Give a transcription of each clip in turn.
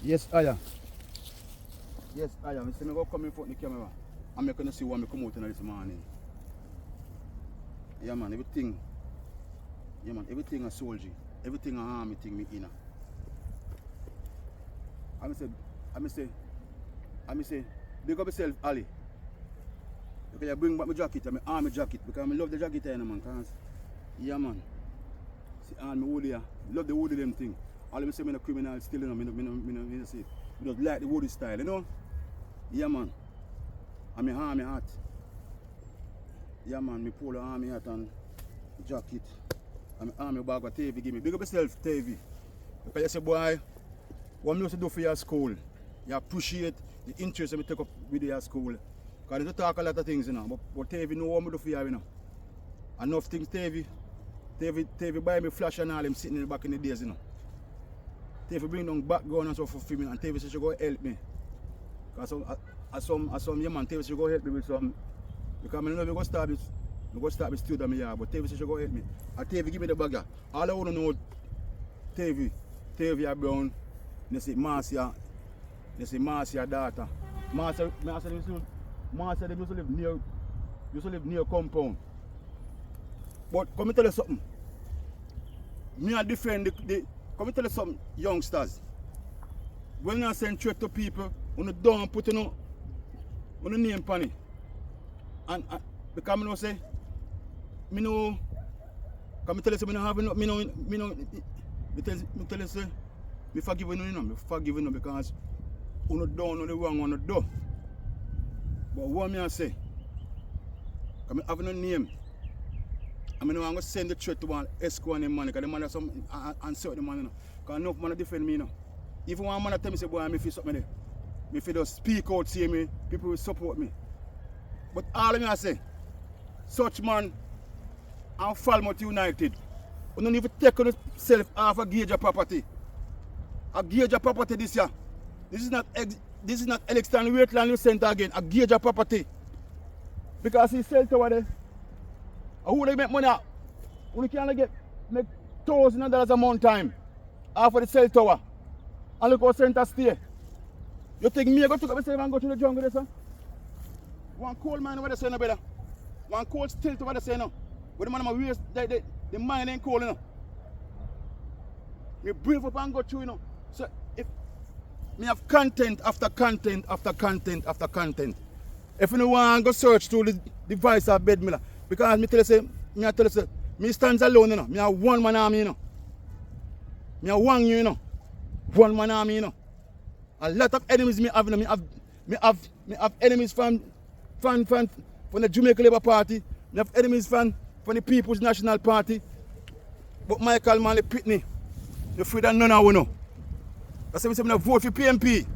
Yes, I am. Yes, I am. I go come in front of the camera. I'm going to see what I come out this morning. Yeah, man, everything. Yeah, man, everything a soldier. Everything a army thing me in. I say, big up yourself, Ali. Because you bring back my jacket, my army jacket, because I love the jacket, man. Cause, yeah, man. See, army wood here. Love the wood of them thing. All of me say I'm a criminal still, you know, I say, I don't like the woody style, you know? Yeah, man. I'm a army hat. Yeah, man, me pull the army hat and jacket. I'm an army bag of TV give me. Big up yourself, TV. Because you say, boy, what I used to do for your school, you appreciate the interest that I take up with your school. Because you talk a lot of things, you know, but TV know what I do for you, you know. Enough things, TV buy me flash and all them sitting in the back in the days, you know. TV bring down background and stuff for filming, and TV says she go help me. Because as some young man, TV says she go help me with some. Because I know we go start with studio me here, but TV says she go help me. And TV give me the bagger. All I want to know, TV are brown. They say Marcia daughter. Marcia they used to live near compound. But come and tell you something. Me I defend come and tell you something, youngsters. When I send threat to people, on the don't put on the name pan it. And because I know say, me know, come and tell you say, me no have enough, me tell you say, me forgive you, because you don't know the wrong one do. But what me I say, come have no name. I mean, I'm going to send the threat to one Esco and the man, because the man has some answer the man, you know. Because enough man defend me, you know. Even one man tell me, say, boy, I feel something there. Me feel just speak out, see me, people will support me. But all of me I say, such man and Falmouth United, you don't even take yourself off a gauge of property. A gauge of property this year. This is not Elixton Waitland Center again, a gauge of property. Because he sell tower there. Who they make money out? Who can make $1,000 a month time after the cell tower? And look how center stay. You think me I go to myself and go to the jungle there, sir? One coal mine over there say no better. One coal stilt over there say no. But the man my waste the mine ain't coal, you know. Me brief up and go through, you know. So if me have content after content after content after content. If you don't want to go search through the device of bed miller. Because me tell you say, me stands alone, you know. Me have one man army, you know. Me have one you know. One man army, you know. A lot of enemies me have, you know. Me have enemies from the Jamaica Labour Party. Me have enemies from the People's National Party. But Michael Manley Pitney, you free that none of you know. That's why I say I vote for PMP.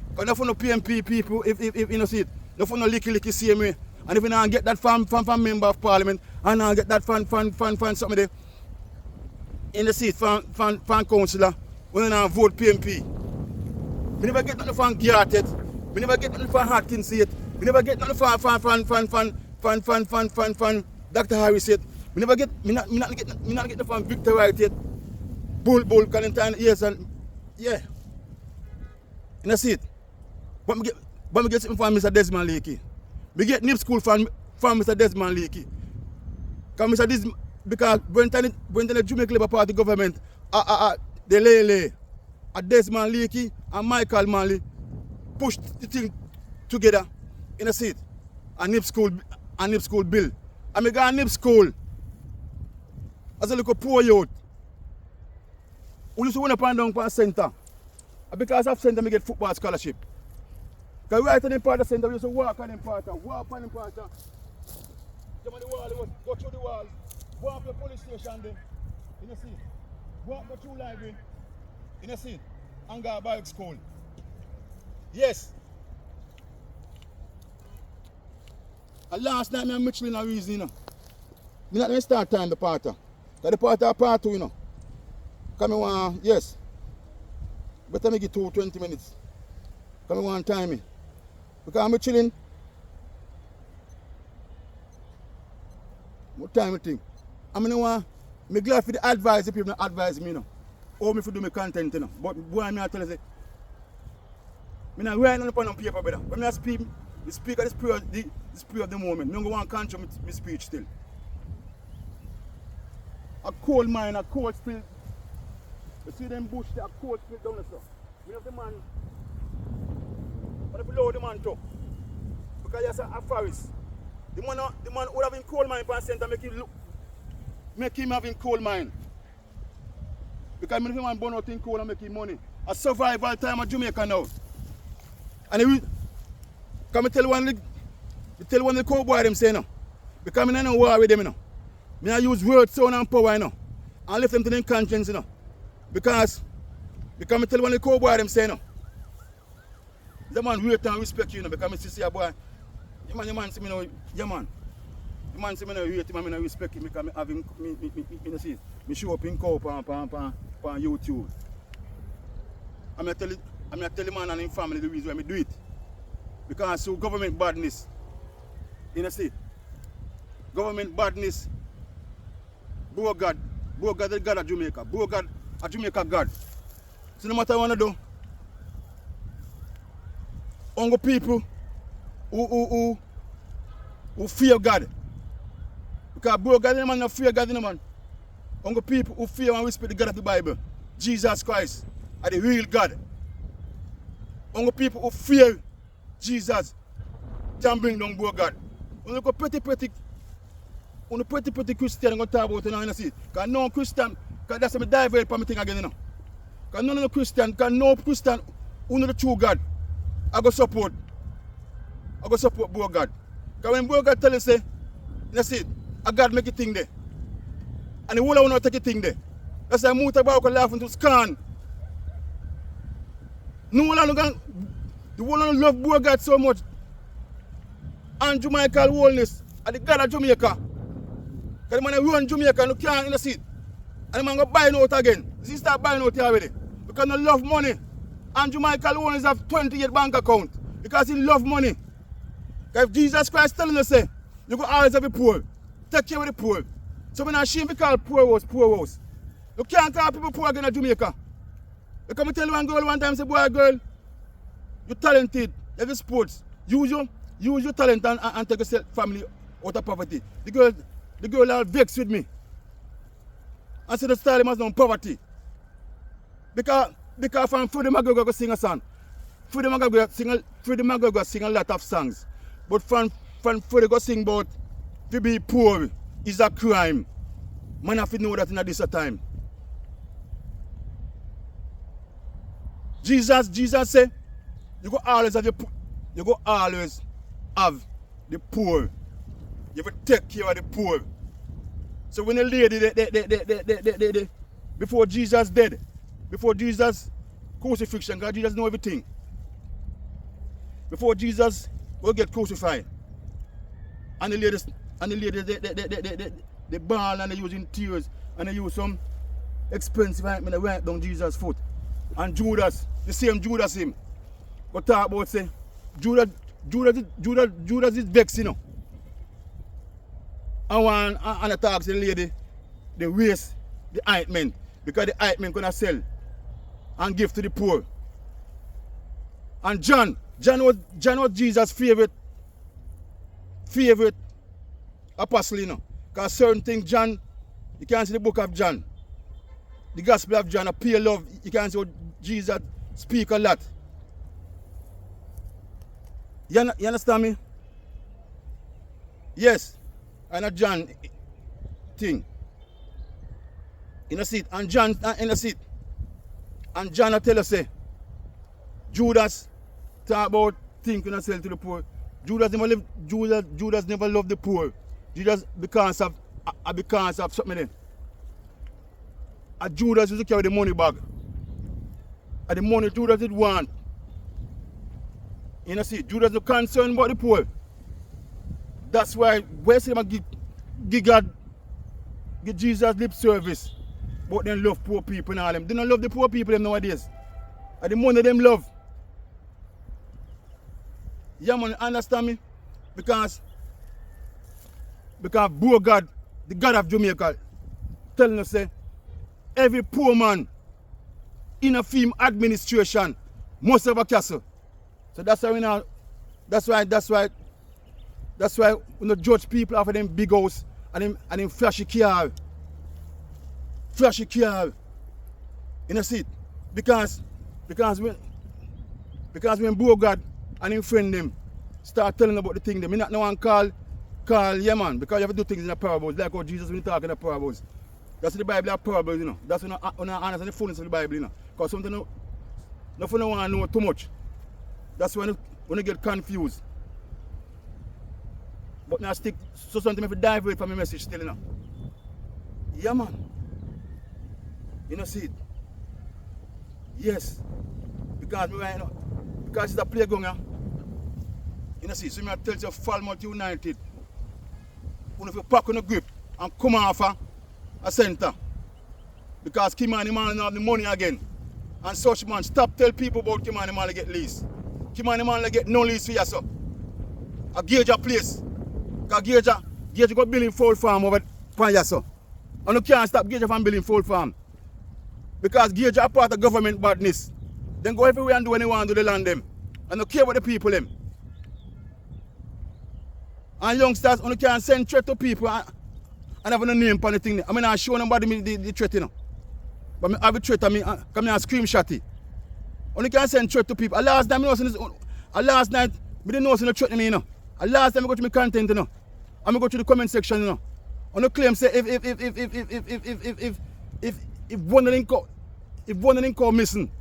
Because not for no PMP people, if you know see it. Not for no licky same way. And if you don't get that from member of parliament, and I get that from somebody there in the seat, from councillor, when you don't vote PMP. We never get nothing from Garrett. We never get nothing from Harkins yet. We never get nothing from Dr. Harris yet. We never get, me not get nothing from Victor Wright yet. Bull, Callentine, yes, and yeah. And that's it. But me get something from Mr. Desmond Leakey. We get NIP school from Mr. Desmond Leakey. Because when the Jamaica Labour Party government, they lay a Desmond Leakey and Michael Manley pushed the thing together in a seat. A NIP school bill. And I got a NIP school as a little poor youth. We used to run up and down for a centre. And because of centre, I get football scholarship. Because right on the part of the center, we used to walk on the part, walk on the part, jump on the wall, go through the wall, walk to the police station then, in the seat, walk go through library, in the seat, and go back school. Yes. And last night, I'm Michelin a reason, you know. I'm not going to start time the part. Because the part 2, you know. Come on, yes. Better make it 20 minutes. Come on, time me. Because I'm chilling. What time you think? I'm glad for the advice, the people advise me, you know. Or me for do my content, you know. But boy, I tell you, say, I'm not writing on paper, brother. When I speak of the spirit of the moment. I don't want to control my speech still. A cold mine, a cold spirit. You see them bush there, a cold spirit down there, sir. We have the man. But if you load the man too. Because he's a forest. The man would have in coal mine per center make him having coal mine. Because if man burn out in coal and make him money. A survival time of Jamaica now. And he come tell one of the cowboy them say no. Because I don't war with them, you know. I use word, sound and power, you know. And left them to their conscience, you know. Because I tell one of the cowboy them say no. The man wait and respect you, you know, because I see a boy. The man see me now, yeah man. The man see me now, wait him and I respect him because I have him, me show up in cow on YouTube. I'm going to tell the man and his family the reason why I do it. Because so government badness, you see, government badness, God, the God of Jamaica, God, a Jamaica God. So no matter what I do, only people who fear God. Because God, the man not fear God, no man. Only people who fear and respect the God of the Bible, Jesus Christ, are the real God. Only people who fear Jesus can bring down God. Only pretty Christian I'm going to talk about it now, you see. Because no Christian, because that's me divert for me thing again, you know. Because none of the Christian, because no Christian who know the true God, I go support God. Because when God tell you say, you see, a God make a thing there. And the whole want to take a thing there. That's why I move about laughing to scan. No one the one love God so much. And Jamaican wholeness are the God of Jamaica. Because the man run Jamaica and you can't, you see. And the man go buy out again. He start buying out here already. Because he love money. And Jamaican wholeness have 28 bank account. Because he love money. Because if Jesus Christ telling us, say, you go always have the poor. Take care of the poor. So when I shame we call poor house. You can't call people poor again in Jamaica. You come tell one girl one time, say, boy, girl, you're talented, you have sports. Use your talent and take your family out of poverty. The girl are vexed with me. And say the style must know poverty. Because from Freddie McGregor go sing a song. Freddie McGregor sing a lot of songs. But from Freddie go sing about to be poor is a crime. Man have to know that in this time. Jesus say, you go always have the poor. You have to take care of the poor. So when the lady, before Jesus dead, before Jesus crucifixion, because Jesus know everything. Before Jesus will get crucified, and the lady, they ball and they using tears and they use some expensive ointment to wipe down Jesus' foot. And Judas, the same Judas him, but talk about say, Judas is vexed, you know. And I talk to the lady, they waste the ointment because the ointment gonna sell and give to the poor. And John was Jesus' favorite apostle, you know. Because certain things, John, you can't see the book of John. The gospel of John, a pure love, you can't see what Jesus speak a lot. You understand me? Yes. And a John thing. In a seat. And John in a seat. And John will tell us, say, Judas talk about thinking and sell to the poor. Judas never loved the poor. Judas because of something there. And Judas used to carry the money bag. And the money Judas did want. You know, see, Judas is concerned about the poor. That's why we say give Jesus lip service. But they love poor people and all them. They don't love the poor people nowadays. And the money them love. Yeah, man, understand me? Because poor God, the God of Jamaica, telling us, say, every poor man in a film administration must have a castle. So that's why we not, that's why we not judge people after them big house and them flashy car. Flashy car. You know see it? Because when Bogard and him friend them start telling about the thing, them not no one call, yeah man, because you have to do things in the parables, like how Jesus when he talk in the parables. That's the Bible are parables, you know. That's when I understand the fullness of the Bible, you know. Because something no want to know too much. That's when you get confused. But now stick so something if you dive away from my message still, you know. Yeah man. You know see it? Yes. Because it's a playground. You know see, so I tell you Falmouth United. If you pack on the grip and come off a centre. Because Kimani man have the money again. And such man, stop tell people about Kimani man get lease. Kimani man get no lease for yourself. A gauge a place. Because gauge got building full farm over for yourself. And you can't stop gauge from building full farm. Because gauge are part of government badness. Then go everywhere and do what they want to the land them. And don't care about the people them. And youngsters only can send threat to people and have no name for the thing. I mean I show nobody the threat, you know. But I have a threat, come here and scream shotty. Only can send threat to people. Last night I didn't know the threat me, you know. Last time I go to my content, you know. And I go to the comment section, you know. And the claim say if one of them call missing,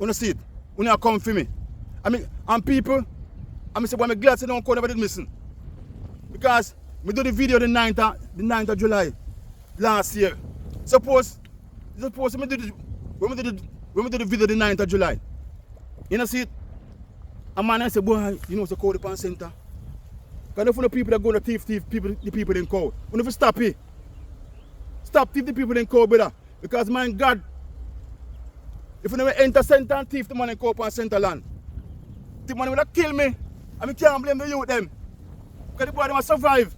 you see it, when you come for me. I mean, and people, I say, well, I'm glad they don't call nobody missing. Because we do the video the 9th of July last year. Suppose when we do the video the 9th of July, you know see it? A man I say, boy, you know it's a call upon center. Because if the people that go to thief people, the people then call. We never stop it. Stop thief the people then call, brother. Because my God, if you never enter center and thief the man and call upon center land, the man will kill me. And we can't blame the youth them. Because the boy them survive.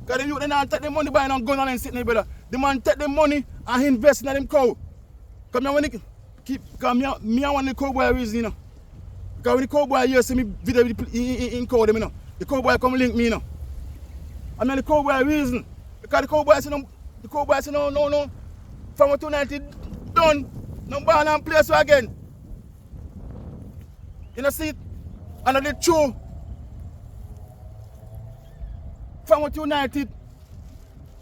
Because the youth them don't take the money buying and gun and sitting there, brother. The man take the money and invest in them cow. Because me I want the cowboy reason, you know. Because when the cowboy here see me video in cow them, you know. The cowboy come link me, you know. I mean the cowboy reason. Because the cowboy say no. Falmouth United done. No ball and play so again. You know see it? And the true Falmouth United,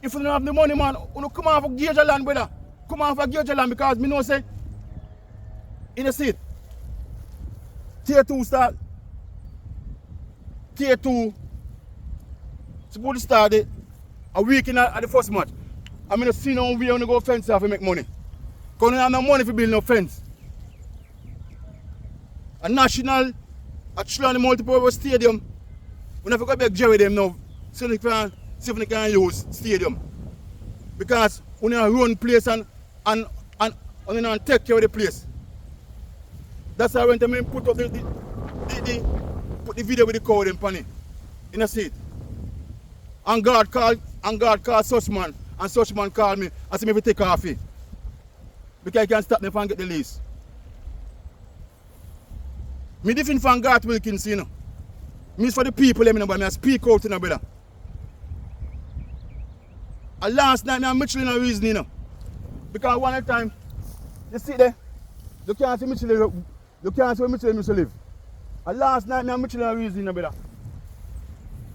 if you don't have the money, man, you come off of Gauge land, brother. Come off of Gauge land because me know say, you know see it? Tier 2 start. Tier 2 supposed to start it a week in at the first match. I mean, see no way on to go fence off to make money. Because we don't have no money for building no fence. A national, a Chilani multi-purpose stadium, we never go back Jerry them now. So they can see if they can use stadium. Because we need to run place and take care of the place. That's why I went to put up put the video with the code in Pani. You know see it? And God called such man. And such man called me and said me to take off it. Because I can't stop me from get the lease. Me different from God Wilkins, you know. Me for the people, you know, but I speak out, you know, brother. And last night, I'm Michelin a reason, you know. Because one time, you see there, you can't see Michelin, you can't see where Michelin used to live. And last night, I'm Michelin a reason, you know, brother.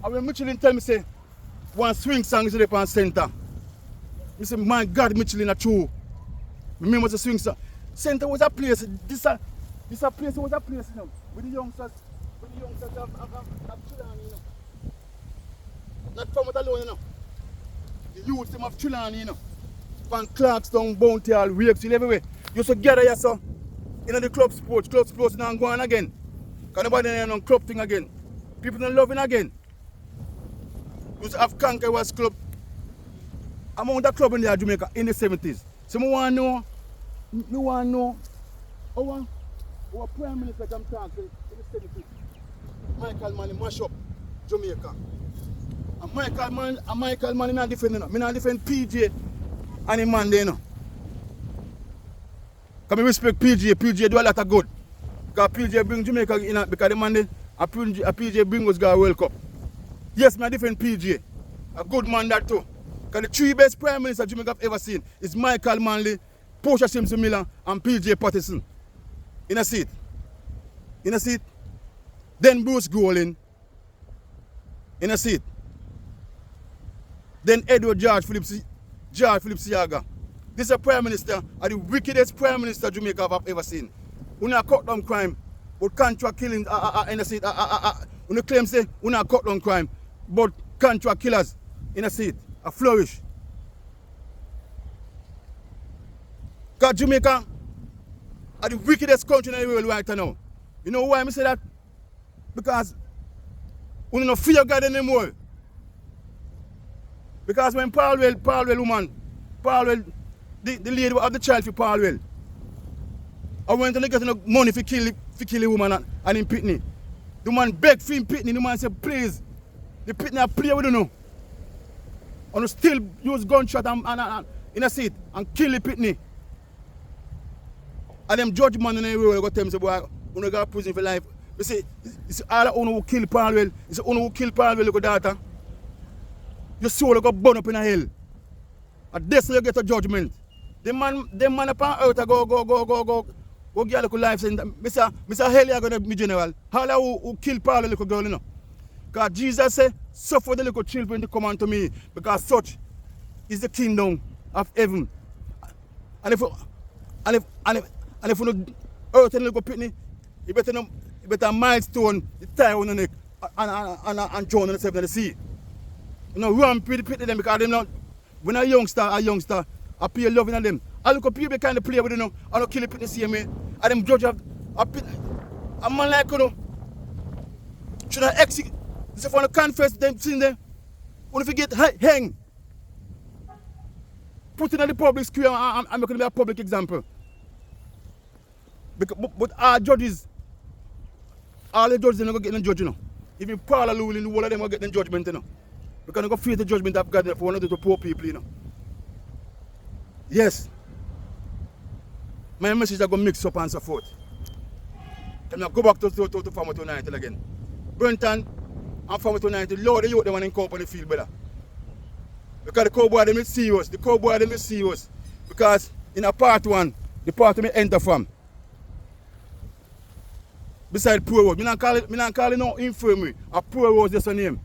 And when Michelin tell me, say, one swing song is up on center. I say, my God, Michelin a true. Remember the swing song. Center was a place, this a place was a place, you know, with the youngsters of Chilani, you know. Not from it alone, you know. The youth them of Chilani, you know. From Clarkstown, Bounty Hall, Wakefield, everywhere. You used to gather yourself in the club sports now and go on again. Because nobody there on club thing again. People don't love it again. You used to have Conquerors Club. Among the club in there, Jamaica, in the 70s. So I want to know, our Prime Minister can talk in the 70s. Michael Mann mash up Jamaica. And Michael Mann not defend, you know. I not defend PJ and the man there, you know. Because I respect PJ do a lot of good. Because PJ bring Jamaica in because the man a PJ bring us got a World Cup. Yes, my different PJ. A good man that too. Because the three best prime ministers Jamaica have ever seen is Michael Manley, Portia Simpson Miller, and PJ Patterson. In a seat. In a seat. Then Bruce Golding. In a seat. Then Edward George Phillips Siaga. This is a prime minister, the wickedest prime minister Jamaica have ever seen. When I cut down crime, but contract killing in a seat. When you claim say when I cut down crime, but contract killers in a seat, a flourish. Because Jamaica are the wickedest country in the world right now. You know why I say that? Because we don't fear God anymore. Because when Paulwell woman, the lady of the child for Paulwell, I went to get enough money to kill the woman and him pitney. The man begged for him pitney, the man said, please, the pitney play with you now. And still use gunshot and in a seat and kill the pitney. And them judge man in the world go tell me, say, boy, you got prison for life. They say, it's all the one who kill Paulwell. It's the one who kill Paulwell, look at that. Your soul will go burn up in a hell. And this you get a judgment. The man upon earth go get a little life saying, Mr. Hell, you're going to be general. How who kill Paul, the little girl, you know? Because Jesus said, suffer the little children to come unto me, because such is the kingdom of heaven. And if you earth and little pitney, you better milestone the tie on the neck and drown yourself in the sea. You know, run pretty them because them not, when a youngster, I pay loving at them. I look at people kind of play with them, I don't kill it the same way. And them judge of a man like you know, should I execute? If I want to confess them sin there, when you get hang, put it in the public square, I'm going to be a public example. But our judges, all the judges are not going to get no judge, you know. Even Paul Lulin, all of them are getting judgment, you know. Because they go face the judgment of God for one of the poor people, you know. Yes. My message is going to mix up and so forth. And now go back to Farmer 290 again. Brenton and Farmer 290, Lord, the youth them in company feel better. Because the cowboy them is serious. The cowboy them is serious. Because in a part one, the part me enter from. Beside poor road. Me not call it no infirmary. A poor road is just a name.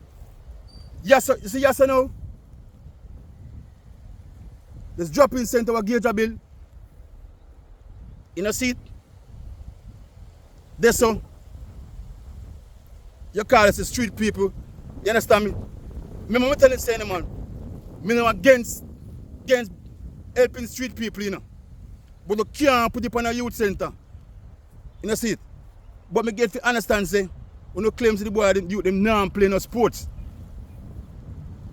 Yes, sir. You see, yes, sir, now? There's drop-in center of Gauge bill. In a seat. There, so. You call us the street people. You understand me? Remember, I'm telling you, man. I'm not against helping street people, you know. But you can't put it on a youth center. In a seat. But me get to understand, say, when you claim to the boy, them youth, them not playing no sports.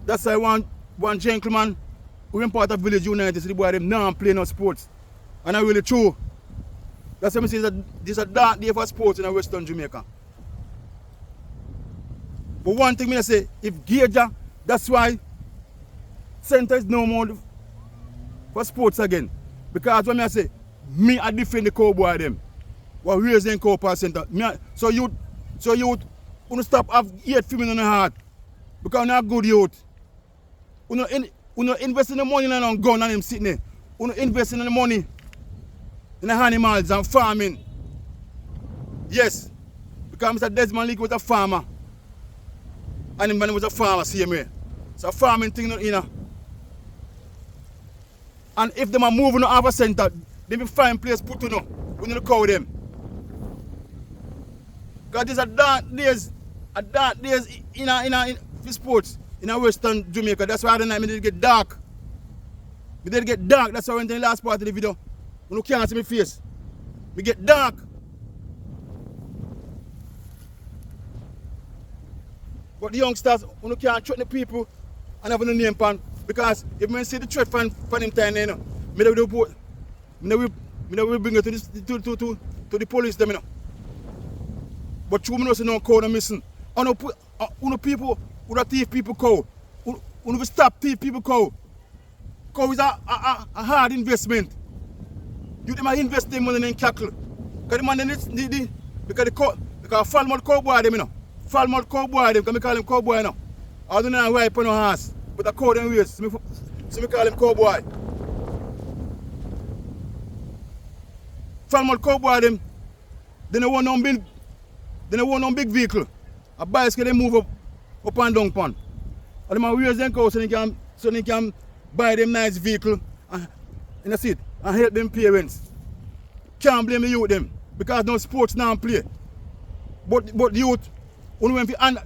That's why one gentleman who in part of Village United said the boy them now play no sports. And that's really true. That's why I say that this is a dark day for sports in Western Jamaica. But one thing I say, if Gaja, that's why center is no more for sports again. Because when I say, me I defend the cowboy them. We're raising cowboy center. So you stop have hate feeling in the heart. Because you're not good youth. You not invest in the money in a gun and him sitting there. You not invest in the money in the animals and farming. Yes. Because Mr. Desmond Leake was a farmer. And him man was a farmer, same way. So farming thing, you know. And if them are moving to our center, they will find place put to know. We need to call them. Because these are dark days in sports in Western Jamaica. That's why the night did get dark. It did get dark. That's why I went in the last part of the video. When you can't see my face. We get dark. But the youngsters, when you can't threaten the people and have no name pan, because if you see the threat from him time, you know, I will bring it to the police them, you know. But you know, no cow missing. And people who are thief people cow. Who will stop thief people cow. Cow is a hard investment. You them invest their money in cattle. Because the man Because Falmouth cowboy them, you know. Falmouth cowboy them, because I call him cowboy, you know. I don't know why I put no horse, but I call them waist, so I call him cowboy. Falmouth cowboy them, they don't want no big vehicle. A bicycle they move up and down pond. And them raise them cows so they can buy them nice vehicle and help them parents. Can't blame the youth them because no sports now play. But youth, when we